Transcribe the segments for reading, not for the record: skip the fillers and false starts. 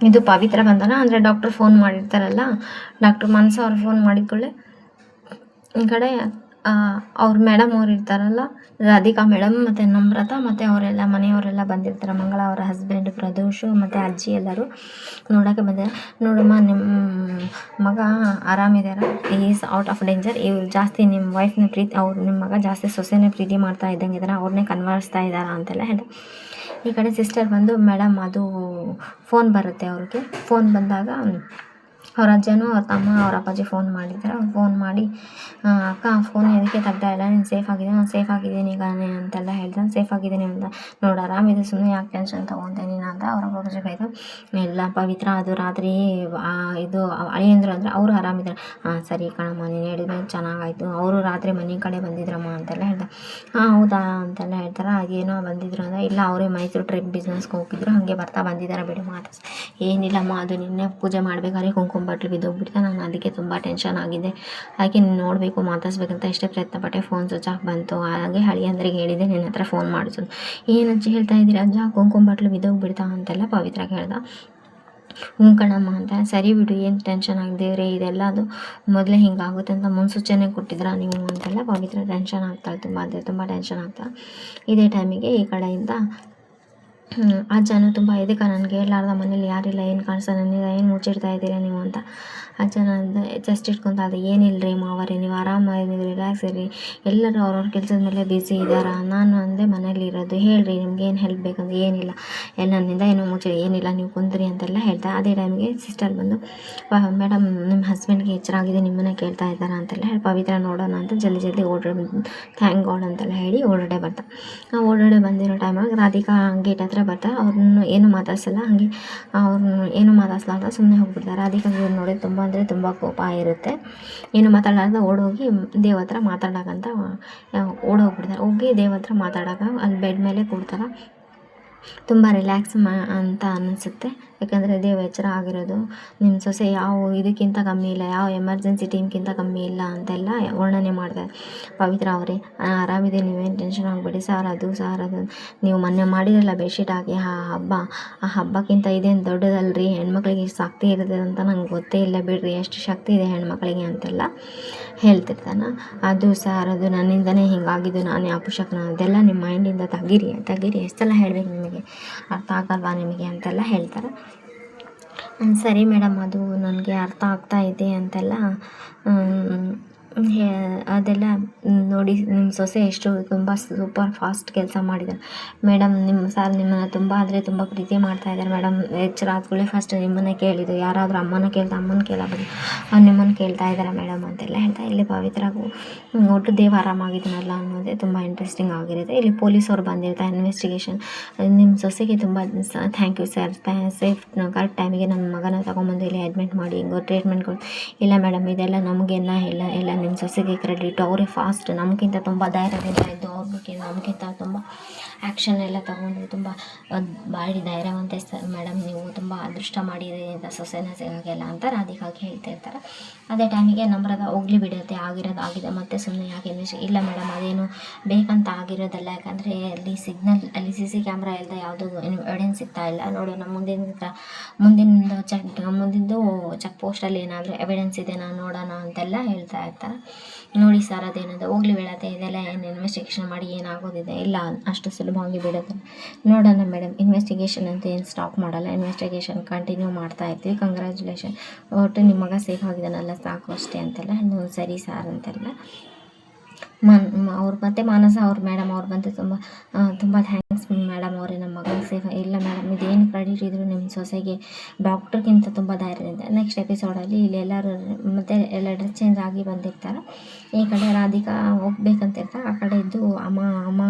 ಇದು ಪವಿತ್ರ ಬಂಧನ ಅಂದರೆ ಡಾಕ್ಟ್ರು ಫೋನ್ ಮಾಡಿರ್ತಾರಲ್ಲ, ಡಾಕ್ಟ್ರ್ ಮನಸ ಅವ್ರು ಫೋನ್ ಮಾಡಿದ ಈ ಕಡೆ ಅವ್ರ ಮೇಡಮ್ ಅವ್ರು ಇರ್ತಾರಲ್ಲ, ರಾಧಿಕಾ ಮೇಡಮ್ ಮತ್ತು ನಮ್ರತಾ ಮತ್ತು ಅವರೆಲ್ಲ ಮನೆಯವರೆಲ್ಲ ಬಂದಿರ್ತಾರೆ. ಮಂಗಳ ಅವರ ಹಸ್ಬೆಂಡ್ ಪ್ರದೋಷು ಮತ್ತು ಅಜ್ಜಿ ಎಲ್ಲರೂ ನೋಡೋಕ್ಕೆ ಬಂದಿದ್ದಾರೆ. ನೋಡಮ್ಮ ನಿಮ್ಮ ಮಗ ಆರಾಮಿದಾರ, ಈಸ್ ಔಟ್ ಆಫ್ ಡೇಂಜರ್. ಇವ್ರು ಜಾಸ್ತಿ ನಿಮ್ಮ ವೈಫ್ನ ಅವ್ರು ನಿಮ್ಮ ಮಗ ಜಾಸ್ತಿ ಸೊಸೆನೇ ಪ್ರೀತಿ ಮಾಡ್ತಾ ಇದ್ದಂಗೆ ಇದ್ದಾರೆ, ಅವ್ರನ್ನೇ ಕನ್ವರ್ಸ್ತಾ ಇದ್ದಾರಾ ಅಂತೆಲ್ಲ ಹೇಳಿ ಈ ಕಡೆ ಸಿಸ್ಟರ್ ಬಂದು ಮೇಡಮ್ ಅದು ಫೋನ್ ಬರುತ್ತೆ ಅವ್ರಿಗೆ. ಫೋನ್ ಬಂದಾಗ ಅವ್ರ ಅಜ್ಜನೂ ಅವ್ರ ತಮ್ಮ ಅವ್ರ ಅಪ್ಪಾಜಿ ಫೋನ್ ಮಾಡಿದ್ದಾರೆ. ಅವ್ರು ಫೋನ್ ಮಾಡಿ ಅಕ್ಕ ಫೋನ್ ಎದಕ್ಕೆ ತೆಗ್ತಾ ಇಲ್ಲ, ನೀನು ಸೇಫ್ ಆಗಿದ್ದೀನಿ, ನಾನು ಸೇಫ್ ಆಗಿದ್ದೀನಿ ಈಗ ಅಂತೆಲ್ಲ ಹೇಳ್ತಾನೆ. ಸೇಫ್ ಆಗಿದ್ದೀನಿ ಅಂತ, ನೋಡು ಆರಾಮಿದೆ, ಸುಮ್ಮನೆ ಯಾಕೆ ಟೆನ್ಷನ್ ತೊಗೊತೆ ನೀನು ಅಂತ ಅವ್ರ ಅಪ್ಪಾಜಿ ಬೈದು, ಇಲ್ಲ ಪವಿತ್ರ ಅದು ರಾತ್ರಿ ಇದು ಅಳಿಯಂದ್ರು ಅಂದರೆ ಅವರು ಆರಾಮಿದ್ದಾರೆ. ಸರಿ ಕಣಮ್ಮ ನೀನು ಹೇಳಿದ್ಮೇಲೆ ಚೆನ್ನಾಗಾಯಿತು, ಅವರು ರಾತ್ರಿ ಮನೆ ಕಡೆ ಬಂದಿದ್ರಮ್ಮ ಅಂತೆಲ್ಲ ಹೇಳ್ದೆ. ಹೌದಾ ಅಂತೆಲ್ಲ ಹೇಳ್ತಾರೆ. ಅದೇನೋ ಬಂದಿದ್ರು ಅಂದರೆ ಇಲ್ಲ ಅವರೇ ಮೈಸೂರು ಟ್ರಿಪ್ ಬಿಸ್ನೆಸ್ಗೆ ಹೋಗಿದ್ರು, ಹಾಗೆ ಬರ್ತಾ ಬಂದಿದ್ದಾರೆ ಬಿಡು ಮಾತಾಡ್ಸಿ. ಏನಿಲ್ಲಮ್ಮ ಅದು ನಿನ್ನೆ ಪೂಜೆ ಮಾಡಬೇಕಾದ್ರೆ ಕುಂಕುಮ ಬಟ್ಲು ಬಿದ್ದೋಗ್ಬಿಡ್ತಾ, ನಾನು ಅದಕ್ಕೆ ತುಂಬ ಟೆನ್ಷನ್ ಆಗಿದೆ, ಹಾಗೆ ನೀನು ನೋಡಬೇಕು ಮಾತಾಡ್ಸ್ಬೇಕಂತ ಎಷ್ಟೇ ಪ್ರಯತ್ನ ಪಟ್ಟೆ, ಫೋನ್ ಸ್ವಿಚ್ ಆಫ್ ಬಂತು. ಹಾಗೆ ಅಳಿಯಂದ್ರಿಗೆ ಹೇಳಿದೆ ನಿನ್ನ ಹತ್ರ ಫೋನ್ ಮಾಡಿಸೋದು. ಏನು ಅಜ್ಜಿ ಹೇಳ್ತಾ ಇದ್ದೀರಾ ಅಜ್ಜ, ಕುಂಕುಮ ಬಟ್ಲು ಬಿದ್ದೋಗ್ಬಿಡ್ತಾ ಅಂತೆಲ್ಲ ಪವಿತ್ರ ಕೇಳ್ದ. ಹ್ಞೂ ಕಣಮ್ಮ ಅಂತ. ಸರಿ ಬಿಡು ಏನು ಟೆನ್ಷನ್ ಆಗಿದೇವ್ರೆ, ಇದೆಲ್ಲ ಅದು ಮೊದಲೇ ಹಿಂಗಾಗುತ್ತೆ ಅಂತ ಮುನ್ಸೂಚನೆ ಕೊಟ್ಟಿದ್ರಾ ನೀವು ಅಂತೆಲ್ಲ ಪವಿತ್ರ ಟೆನ್ಷನ್ ಆಗ್ತಾಳೆ, ತುಂಬ ಅಂದರೆ ತುಂಬ ಟೆನ್ಷನ್ ಆಗ್ತಾಳೆ. ಇದೇ ಟೈಮಿಗೆ ಈ ಕಡೆಯಿಂದ ಅಜ್ಜನೂ ತುಂಬ ಇದಕ್ಕೆ ನನಗೆ ಹೇಳಲಾರ್ದ ಮನೇಲಿ ಯಾರಿಲ್ಲ, ಏನು ಕಾಣಿಸ್ತಾ ನನಗೆ, ಏನು ಮುಚ್ಚಿಡ್ತಾ ಇದ್ದೀರಾ ನೀವು ಅಂತ ಅಜ್ಜನ ಜಸ್ಟ್ ಇಟ್ಕೊತ ಅದು ಏನಿಲ್ಲರಿ ಮಾವರೇ, ನೀವು ಆರಾಮಾಗಿ ರಿಲ್ಯಾಕ್ಸ್ ಇರಿ, ಎಲ್ಲರೂ ಅವ್ರವ್ರ ಕೆಲಸದ ಮೇಲೆ ಬ್ಯುಸಿ ಇದ್ದಾರಾ, ನಾನು ಅಂದೆ ಮನೇಲಿ ಇರೋದು, ಹೇಳ್ರಿ ನಿಮ್ಗೆ ಏನು ಹೆಲ್ಪ್ ಬೇಕಂದ್ರೆ ಏನಿಲ್ಲ, ನನ್ನಿಂದ ಏನೋ ಮುಚ್ಚಿ ಏನಿಲ್ಲ, ನೀವು ಕುಂತ್ರಿ ಅಂತೆಲ್ಲ ಹೇಳ್ತಾ. ಅದೇ ಟೈಮಿಗೆ ಸಿಸ್ಟರ್ ಬಂದು ಮೇಡಮ್ ನಿಮ್ಮ ಹಸ್ಬೆಂಡ್ಗೆ ಎಚ್ಚರ ಆಗಿದೆ, ನಿಮ್ಮನ್ನೇ ಕೇಳ್ತಾ ಇದ್ದಾರಾ ಅಂತೆಲ್ಲ ಹೇಳಿ ಪವಿತ್ರ ನೋಡೋಣ ಅಂತ ಜಲ್ದಿ ಓಡಾಡಿ ಥ್ಯಾಂಕ್ ಗಾಡ್ ಅಂತೆಲ್ಲ ಹೇಳಿ ಓಡಾಡೆ ಬರ್ತಾ. ಓಡಾಡೆ ಬಂದಿರೋ ಟೈಮಾಗ ರಾಧಿಕಾ ಗೇಟ್ ಹತ್ರ ಬರ್ತಾ ಅವ್ರನ್ನ ಏನು ಮಾತಾಡ್ಸಲ್ಲ, ಹಾಗೆ ಅವ್ರನ್ನ ಏನು ಮಾತಾಡ್ಸಲಾರ್ದ ಸುಮ್ಮನೆ ಹೋಗ್ಬಿಡ್ತಾರೆ. ರಾಧಿಕಾಗೆ ಇವ್ರು ನೋಡಿ ತುಂಬ ಅಂದರೆ ತುಂಬ ಕೋಪ ಇರುತ್ತೆ. ಏನು ಮಾತಾಡಲಾರ್ದ ಓಡೋಗಿ ದೇವ್ ಹತ್ರ ಮಾತಾಡೋಕ್ಕಂತ ಓಡೋಗ್ಬಿಡ್ತಾರೆ. ಹೋಗಿ ದೇವ್ ಹತ್ರ ಮಾತಾಡೋಕೆ ಅಲ್ಲಿ ಬೆಡ್ ಮೇಲೆ ಕೂಡ್ತಾರೆ. ತುಂಬ ರಿಲ್ಯಾಕ್ಸ್ ಅಂತ ಅನಿಸುತ್ತೆ, ಯಾಕಂದರೆ ದೇವ್ ಎಚ್ಚರ ಆಗಿರೋದು, ನಿಮ್ಮ ಸೊಸೆ ಯಾವ ಇದಕ್ಕಿಂತ ಕಮ್ಮಿ ಇಲ್ಲ, ಯಾವ ಎಮರ್ಜೆನ್ಸಿ ಟೀಮ್ಗಿಂತ ಕಮ್ಮಿ ಇಲ್ಲ ಅಂತೆಲ್ಲ ವರ್ಣನೆ ಮಾಡ್ತಾರೆ. ಪವಿತ್ರ ಅವರೇ ಆರಾಮಿದೆ, ನೀವೇನು ಟೆನ್ಷನ್ ಆಗಬೇಡಿ ಸಾರ್, ಅದು ನೀವು ಮೊನ್ನೆ ಮಾಡಿರಲ್ಲ ಬೆಡ್ಶೀಟ್ ಹಾಕಿ ಆ ಹಬ್ಬಕ್ಕಿಂತ ಇದೇನು ದೊಡ್ಡದಲ್ರಿ, ಹೆಣ್ಮಕ್ಳಿಗೆ ಇಷ್ಟು ಶಕ್ತಿ ಇರ್ತದೆ ಅಂತ ನಂಗೆ ಗೊತ್ತೇ ಇಲ್ಲ ಬಿಡ್ರಿ, ಎಷ್ಟು ಶಕ್ತಿ ಇದೆ ಹೆಣ್ಮಕ್ಳಿಗೆ ಅಂತೆಲ್ಲ ಹೇಳ್ತಿರ್ತಾನೆ. ಅದು ಸಾರ್ ಅದು ನನ್ನಿಂದನೇ ಹಿಂಗಾಗಿದ್ದು, ನಾನೇ ಅಪಶಕನ, ಅದೆಲ್ಲ ನಿಮ್ಮ ಮೈಂಡಿಂದ ತೆಗೀರಿ ಎಷ್ಟೆಲ್ಲ ಹೇಳಬೇಕು ನಿಮಗೆ, ಅರ್ಥ ಆಗಲ್ವಾ ನಿಮಗೆ ಅಂತೆಲ್ಲ ಹೇಳ್ತಾರೆ. ಸರಿ ಮೇಡಮ್ ಅದು ನನಗೆ ಅರ್ಥ ಆಗ್ತಾ ಇದೆ ಅಂತೆಲ್ಲ ಅದೆಲ್ಲ ನೋಡಿ ನಿಮ್ಮ ಸೊಸೆ ಎಷ್ಟು ತುಂಬ ಸೂಪರ್ ಫಾಸ್ಟ್ ಕೆಲಸ ಮಾಡಿದ್ದಾರೆ ಮೇಡಮ್. ಸಾರ್ ನಿಮ್ಮನ್ನು ತುಂಬ ಅಂದರೆ ತುಂಬ ಪ್ರೀತಿ ಮಾಡ್ತಾ ಇದ್ದಾರೆ ಮೇಡಮ್. ಎಚ್ಚರ ಆದ್ಕೊಳ್ಳಿ ಫಸ್ಟ್ ನಿಮ್ಮನ್ನೇ ಕೇಳಿದ್ದು, ಯಾರಾದರೂ ಅಮ್ಮನ ಕೇಳ್ತಾ ಅಮ್ಮನ ಕೇಳಬಾರ್ದು, ಅವ್ರು ನಿಮ್ಮನ್ನು ಕೇಳ್ತಾ ಇದ್ದಾರೆ ಮೇಡಮ್ ಅಂತೆಲ್ಲ ಹೇಳ್ತಾ. ಇಲ್ಲಿ ಪವಿತ್ರಗೂ ಒಟ್ಟು ದೇವ ಆರಾಮಾಗಿದ್ದೀನಲ್ಲ ಅನ್ನೋದೇ ತುಂಬ ಇಂಟ್ರೆಸ್ಟಿಂಗ್ ಆಗಿರುತ್ತೆ. ಇಲ್ಲಿ ಪೊಲೀಸವ್ರು ಬಂದಿರ್ತಾರೆ ಇನ್ವೆಸ್ಟಿಗೇಷನ್. ನಿಮ್ಮ ಸೊಸೆಗೆ ತುಂಬ thank you sir, safe correct ಟೈಮಿಗೆ ನಮ್ಮ ಮಗನ ತೊಗೊಂಬಂದು ಇಲ್ಲಿ ಅಡ್ಮಿಟ್ ಮಾಡಿ ಹಿಂಗೋ ಟ್ರೀಟ್ಮೆಂಟ್ ಕೊಡಿ. ಇಲ್ಲ ಮೇಡಮ್ ಇದೆಲ್ಲ ನಮಗೆಲ್ಲ ಎಲ್ಲ ನಿಮ್ಮ ಸೊಸೆಗೆ ಕ್ರೆಡಿಟ್, ಅವರೇ ಫಾಸ್ಟ್ ನಮಗಿಂತ ತುಂಬ ಧೈರ್ಯದಿಂದ ಇದ್ದು ನಮಗಿಂತ ತುಂಬ ಆ್ಯಕ್ಷನ್ ಎಲ್ಲ ತೊಗೊಂಡು ತುಂಬ ಭಾರಿ ಧೈರ್ಯವಂತೆ ಸರ್ ಮೇಡಮ್, ನೀವು ತುಂಬ ಅದೃಷ್ಟ ಮಾಡಿರಿ ಅಂತ ಸೊಸೆನ ಸಿಗೋಕ್ಕೆಲ್ಲ ಅಂತ ರಾಧಿಕಾಗೆ ಹೇಳ್ತಾ ಇರ್ತಾರೆ. ಅದೇ ಟೈಮಿಗೆ ನಮ್ರದ ಹೋಗ್ಲಿ ಬಿಡುತ್ತೆ, ಆಗಿರೋದು ಆಗಿದೆ, ಮತ್ತೆ ಸುಮ್ಮನೆ ಯಾಕೆ ಇಲ್ಲ ಮೇಡಮ್ ಅದೇನು ಬೇಕಂತ ಆಗಿರೋದಲ್ಲ, ಯಾಕಂದರೆ ಅಲ್ಲಿ CC ಕ್ಯಾಮ್ರಾ ಇಲ್ಲದೆ ಯಾವುದೂ ಎವಿಡೆನ್ಸ್ ಸಿಗ್ತಾ ಇಲ್ಲ, ನೋಡೋಣ ಮುಂದಿಂದು ಚೆಕ್ ಪೋಸ್ಟಲ್ಲಿ ಏನಾದರೂ ಎವಿಡೆನ್ಸ್ ಇದೆ ನಾನು ನೋಡೋಣ ಅಂತೆಲ್ಲ ಹೇಳ್ತಾ ಇರ್ತಾರೆ. ನೋಡಿ ಸರ್ ಅದೇನದು ಹೋಗ್ಲಿ ಬಿಡತ್ತೆ, ಇದೆಲ್ಲ ಏನು ಇನ್ವೆಸ್ಟಿಗೇಷನ್ ಮಾಡಿ ಏನಾಗೋದಿದೆ, ಇಲ್ಲ ಅಷ್ಟು ಸುಲಭವಾಗಿ ಬಿಡುತ್ತೆ, ನೋಡೋಣ ಮೇಡಮ್ ಇನ್ವೆಸ್ಟಿಗೇಷನ್ ಅಂತ ಏನು ಸ್ಟಾಪ್ ಮಾಡಲ್ಲ, ಇನ್ವೆಸ್ಟಿಗೇಷನ್ ಕಂಟಿನ್ಯೂ ಮಾಡ್ತಾ ಇರ್ತೀವಿ, ಕಂಗ್ರ್ಯಾಚುಲೇಷನ್, ಒಟ್ಟು ನಿಮ್ಮ ಮಗ ಸೇಫ್ ಆಗಿದ್ದಾನಲ್ಲ ಸಾಕು ಅಷ್ಟೇ ಅಂತೆಲ್ಲ. ಸರಿ ಸಾರ್ ಅಂತೆಲ್ಲ ಅವ್ರು ಮತ್ತೆ ಮಾನಸ ಅವ್ರು ಮೇಡಮ್ ಅವ್ರು ಬಂದು ತುಂಬ ಥ್ಯಾಂಕ್ಸ್ ಮೇಡಮ್ ಅವರೇ, ನಮ್ಮ ಮಗನ ಸೇಫ್. ಇಲ್ಲ ಮೇಡಮ್ ಇದೇನು ಕ್ರೆಡಿಟ್ ಇದ್ರು ನಿಮ್ಮ ಸೊಸೆಗೆ ಡಾಕ್ಟ್ರಿಗಿಂತ ತುಂಬ ಧೈರ್ಯ ಇದೆ. ನೆಕ್ಸ್ಟ್ ಎಪಿಸೋಡಲ್ಲಿ ಇಲ್ಲಿ ಎಲ್ಲರೂ ಮತ್ತೆ ಎಲ್ಲ ಡ್ರೆಸ್ ಚೇಂಜ್ ಆಗಿ ಬಂದಿರ್ತಾರೆ. ಈ ಕಡೆ ರಾಧಿಕಾ ಹೋಗ್ಬೇಕಂತಿರ್ತಾರೆ, ಆ ಕಡೆ ಇದ್ದು ಅಮ್ಮ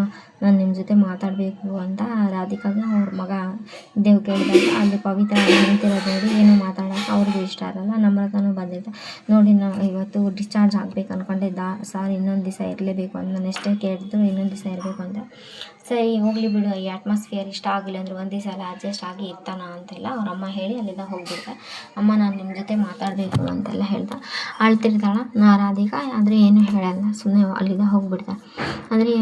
ನಾನು ನಿಮ್ಮ ಜೊತೆ ಮಾತಾಡಬೇಕು ಅಂತ ರಾಧಿಕಾಗೆ ಅವ್ರ ಮಗ ದೇವ್ ಕೇಳಿದಾಗ ಅಲ್ಲಿ ಪವಿತ್ರ ನಿಂತಿರೋದು ನೋಡಿ ಏನು ಮಾತಾಡೋಕೆ ಅವ್ರಿಗೂ ಇಷ್ಟ ಇರಲ್ಲ. ನಮ್ರತನೂ ಬಂದಿರ್ತಾರೆ. ನೋಡಿ ನಾವು ಇವತ್ತು ಡಿಸ್ಚಾರ್ಜ್ ಆಗಬೇಕು ಅಂದ್ಕೊಂಡೆ ಸಾರ್ ಇನ್ನೊಂದು ದಿವಸ ಇರಲೇಬೇಕು ಅಂತ ನಾನು ಎಷ್ಟೇ ಕೇಳಿದ್ರು ಇನ್ನೊಂದು ದಿವಸ ಇರಬೇಕು ಅಂತ ಸರಿ ಹೋಗಲಿ ಬಿಡು, ಈ ಅಟ್ಮಾಸ್ಫಿಯರ್ ಇಷ್ಟ ಆಗಿಲ್ಲ ಅಂದ್ರೆ ಒಂದು ದಿವಸ ಎಲ್ಲ ಅಡ್ಜಸ್ಟ್ ಆಗಿ ಇರ್ತಾನ ಅಂತೆಲ್ಲ ಅವ್ರ ಅಮ್ಮ ಹೇಳಿ ಅಲ್ಲಿಂದ ಹೋಗ್ಬಿಡ್ತಾರೆ. ಅಮ್ಮ ನಾನು ನಿಮ್ಮ ಜೊತೆ ಮಾತಾಡಬೇಕು ಅಂತೆಲ್ಲ ಹೇಳ್ದ. ಅಳ್ತಿರ್ತಾಳೆ ರಾಧಿಕಾ, ಆದರೆ ಏನೂ ಹೇಳಲ್ಲ, ಸುಮ್ಮನೆ ಅಲ್ಲಿಂದ ಹೋಗ್ಬಿಡ್ತಾಳೆ. ಅಂದರೆ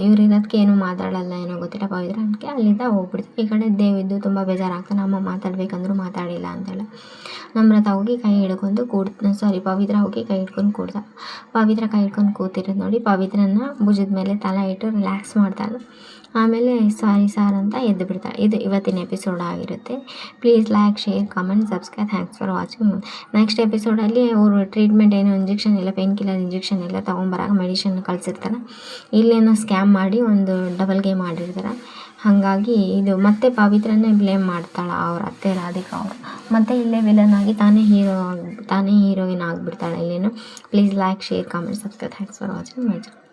ಇವ್ರು ಇರೋದಕ್ಕೆ ಏನೂ ಮಾತಾಡಲ್ಲ ಏನೋ ಗೊತ್ತಿಲ್ಲ ಪವಿತ್ರ, ಅದಕ್ಕೆ ಅಲ್ಲಿಂದ ಹೋಗ್ಬಿಡ್ತಾರೆ. ಈ ಕಡೆ ದೇವಿದ್ದು ತುಂಬ ಬೇಜಾರಾಗ್ತಾನೆ, ಅಮ್ಮ ಮಾತಾಡ್ಬೇಕಂದ್ರೂ ಮಾತಾಡಿಲ್ಲ ಅಂತೆಲ್ಲ. ನಮ್ರತ ಹೋಗಿ ಕೈ ಹಿಡ್ಕೊಂಡು ಪವಿತ್ರ ಹೋಗಿ ಕೈ ಹಿಡ್ಕೊಂಡು ಕೂಡ್ದ. ಪವಿತ್ರ ಕೈ ಹಿಡ್ಕೊಂಡು ಕೂತಿರೋದು ನೋಡಿ ಪವಿತ್ರನ ಭುಜದ ಮೇಲೆ ತಲೆ ಇಟ್ಟು ರಿಲ್ಯಾಕ್ಸ್ ಮಾಡ್ತಾಳೆ. ಆಮೇಲೆ ಸಾರಿ ಸಾರ್ ಅಂತ ಎದ್ದು ಬಿಡ್ತಾಳೆ. ಇದು ಇವತ್ತಿನ ಎಪಿಸೋಡ್ ಆಗಿರುತ್ತೆ. Please like, share, comment, subscribe. Thanks for watching. Next ಎಪಿಸೋಡಲ್ಲಿ ಅವರು ಟ್ರೀಟ್ಮೆಂಟ್ ಏನು ಇಂಜೆಕ್ಷನ್ ಇಲ್ಲ, ಪೇನ್ ಕಿಲ್ಲರ್ ಇಂಜೆಕ್ಷನ್ ಎಲ್ಲ ತೊಗೊಂಬರಾಗ ಮೆಡಿಷನ್ ಕಳಿಸಿರ್ತಾರೆ. ಇಲ್ಲೇನೋ ಸ್ಕ್ಯಾಮ್ ಮಾಡಿ ಒಂದು ಡಬಲ್ ಗೇಮ್ ಮಾಡಿರ್ತಾರೆ. ಹಾಗಾಗಿ ಇದು ಮತ್ತೆ ಪವಿತ್ರನೇ ಬ್ಲೇಮ್ ಮಾಡ್ತಾಳೆ ಅವ್ರ ಅತ್ತೆ ರಾಧಿಕಾ ಅವರು. ಮತ್ತು ಇಲ್ಲೇ ವಿಲನ್ ಆಗಿ ತಾನೇ ಹೀರೋಯಿನ್ ಆಗಿಬಿಡ್ತಾಳೆ ಇಲ್ಲೇನು. Please like, share, comment, subscribe. Thanks for watching my channel.